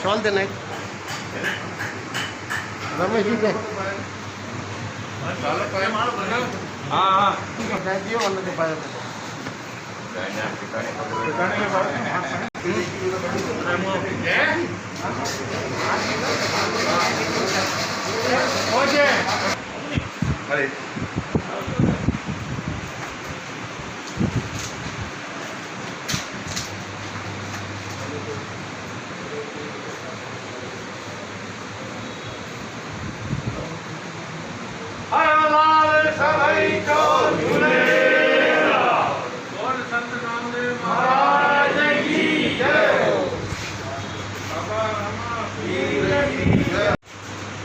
Shawl देना है रमेश जी के अरे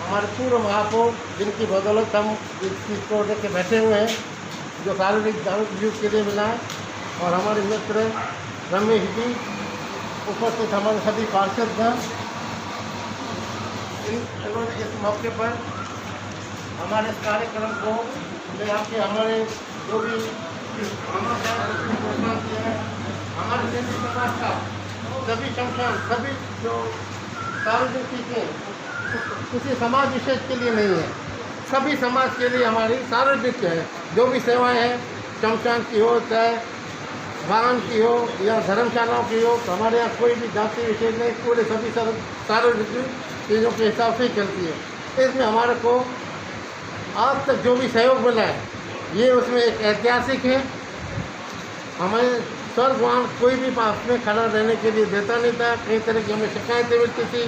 हमारे पूर्व महापौर जिनकी बदौलत हम इस चीज़ को लेकर बैठे हुए हैं, जो सार्वजनिक उपयोग के लिए मिला है, और हमारे मित्र रमेश जी उपस्थित हमारे सभी पार्षद हैं। इन्होंने इस मौके पर हमारे इस कार्यक्रम को ले आके हमारे जो भी हमारे सिंधी समाज का सभी शमशान, सभी जो सार्वजनिक चीज़ें किसी समाज विशेष के लिए नहीं है, सभी समाज के लिए हमारी सार्वजनिक है। जो भी सेवाएं हैं, शमशान की हो, चाहे वाहन की हो या धर्मशालाओं की हो, तो हमारे यहाँ कोई भी जाति विशेष नहीं, पूरे सभी सार्वजनिक चीज़ों के हिसाब से ही चलती है। इसमें हमारे को आज तक जो भी सहयोग मिला है, ये उसमें एक ऐतिहासिक है। हमें स्वर्गवान कोई भी पास में खड़ा रहने के लिए देता नहीं था। कई तरह की हमें शिकायतें मिलती थी,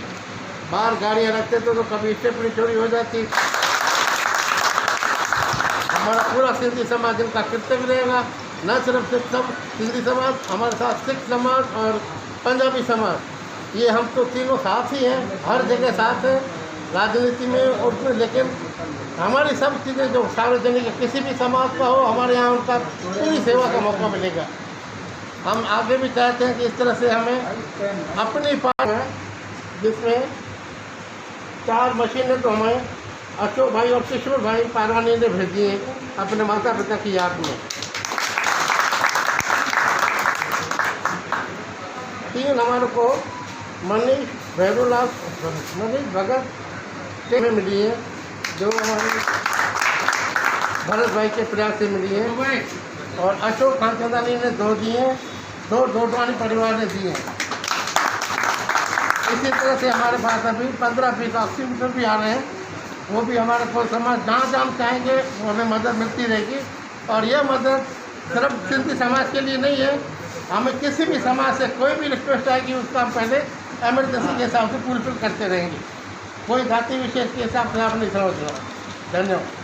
बाहर गाड़ियाँ रखते थे तो कभी स्टेपनी चोरी हो जाती। हमारा पूरा सिंधी समाज इनका कर्तव्य रहेगा, न सिर्फ सिंधी समाज, हमारे साथ सिख समाज और पंजाबी समाज, ये हम तो तीनों साथ ही हैं, हर जगह साथ हैं, राजनीति में और उसमें। लेकिन हमारी सब चीज़ें जो सार्वजनिक किसी भी समाज का हो, हमारे यहाँ उनका पूरी सेवा का मौका मिलेगा। हम आगे भी चाहते हैं कि इस तरह से हमें अपनी पार्ट है, जिसमें 4 मशीनें तो हमें अशोक भाई और किशोर भाई पारवानी ने भेजी हैं अपने माता पिता की याद में। 3 हमारे को मनीष भैरूलाल मनीष भगत में मिली है, जो हमारे भरत भाई के प्रयास से मिली है, और अशोक खानचंदानी ने 2 दिए हैं, 2 डोडवानी परिवार ने दिए हैं। इसी तरह से हमारे पास अभी 15 पीस ऑक्सीमीटर भी आ रहे हैं, वो भी हमारे को समाज जहाँ जहाँ चाहेंगे वो हमें मदद मिलती रहेगी। और यह मदद सिर्फ सिंधी समाज के लिए नहीं है, हमें किसी भी समाज से कोई भी रिक्वेस्ट आएगी उसका हम पहले एमरजेंसी के हिसाब से फुलफिल करते रहेंगे। कोई जाति विशेष के हिसाब से आप नहीं समझ रहा। धन्यवाद।